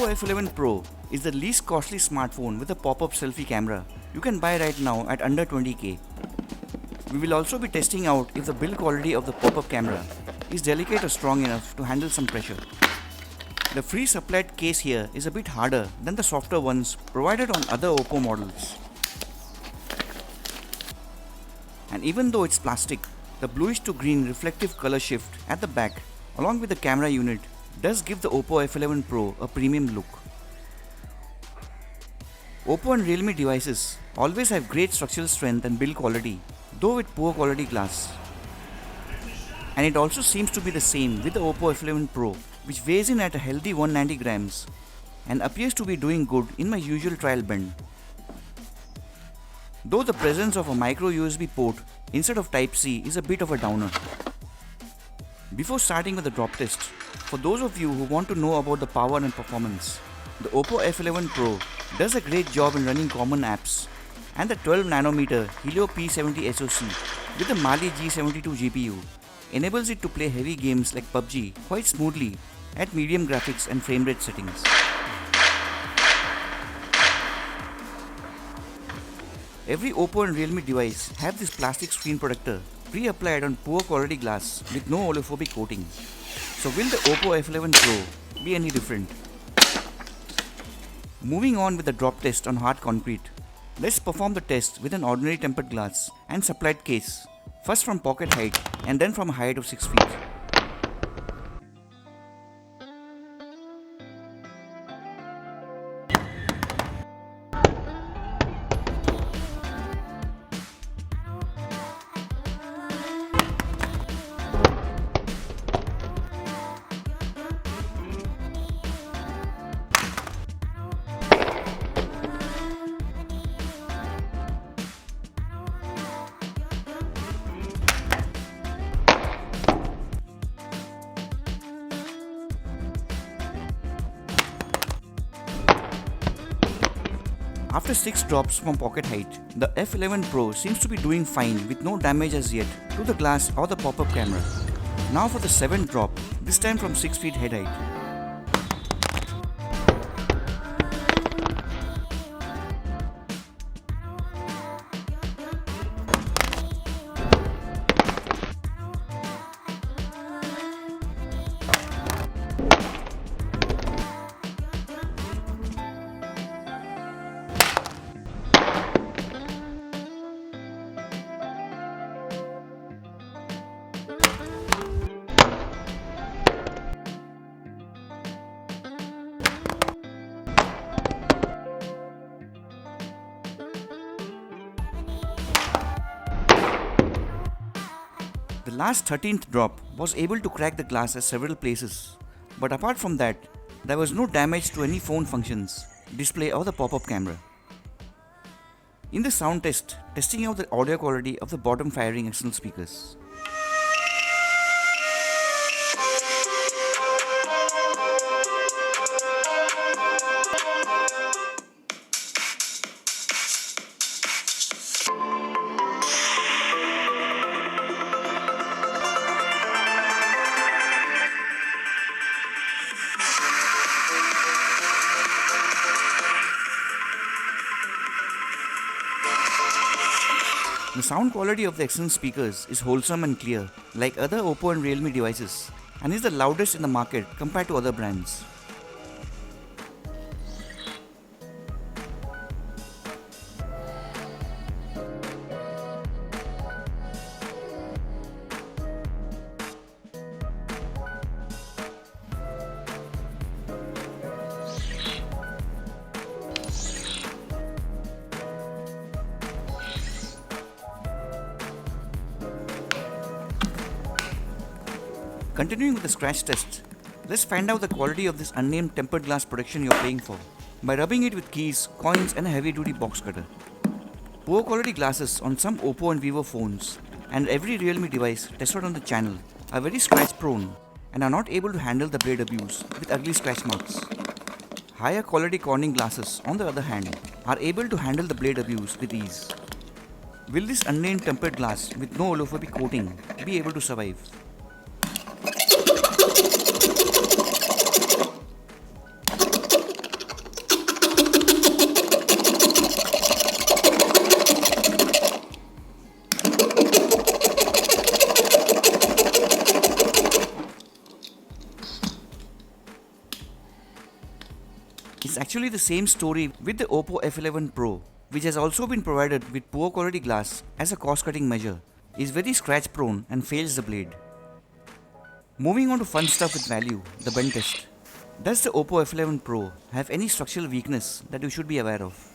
Oppo F11 Pro is the least costly smartphone with a pop-up selfie camera you can buy right now at under 20k. We will also be testing out if the build quality of the pop-up camera is delicate or strong enough to handle some pressure. The free supplied case here is a bit harder than the softer ones provided on other Oppo models. And even though it's plastic, the bluish to green reflective color shift at the back along with the camera unit does give the Oppo F11 Pro a premium look. Oppo and Realme devices always have great structural strength and build quality, though with poor quality glass. And it also seems to be the same with the Oppo F11 Pro, which weighs in at a healthy 190 grams and appears to be doing good in my usual trial bend. Though the presence of a micro USB port instead of Type-C is a bit of a downer. Before starting with the drop test, for those of you who want to know about the power and performance, the Oppo F11 Pro does a great job in running common apps, and the 12nm Helio P70 SoC with the Mali G72 GPU enables it to play heavy games like PUBG quite smoothly at medium graphics and frame rate settings. Every Oppo and Realme device have this plastic screen protector pre-applied on poor quality glass with no oleophobic coating. So will the Oppo F11 Pro be any different? Moving on with the drop test on hard concrete, let's perform the test with an ordinary tempered glass and supplied case, first from pocket height and then from a height of 6 feet. After 6 drops from pocket height, the F11 Pro seems to be doing fine with no damage as yet to the glass or the pop-up camera. Now for the 7th drop, this time from 6 feet head height. The last 13th drop was able to crack the glass at several places, but apart from that, there was no damage to any phone functions, display or the pop-up camera. In the sound test, testing out the audio quality of the bottom firing external speakers. The sound quality of the external speakers is wholesome and clear, like other Oppo and Realme devices, and is the loudest in the market compared to other brands. Continuing with the scratch test, let's find out the quality of this unnamed tempered glass protection you're paying for by rubbing it with keys, coins and a heavy duty box cutter. Poor quality glasses on some Oppo and Vivo phones and every Realme device tested on the channel are very scratch prone and are not able to handle the blade abuse with ugly scratch marks. Higher quality Corning glasses, on the other hand, are able to handle the blade abuse with ease. Will this unnamed tempered glass with no oleophobic coating be able to survive? actually the same story with the Oppo F11 Pro, which has also been provided with poor quality glass as a cost cutting measure, is very scratch prone and fails the blade. Moving on to fun stuff with value, the bend test. Does the Oppo F11 Pro have any structural weakness that you should be aware of?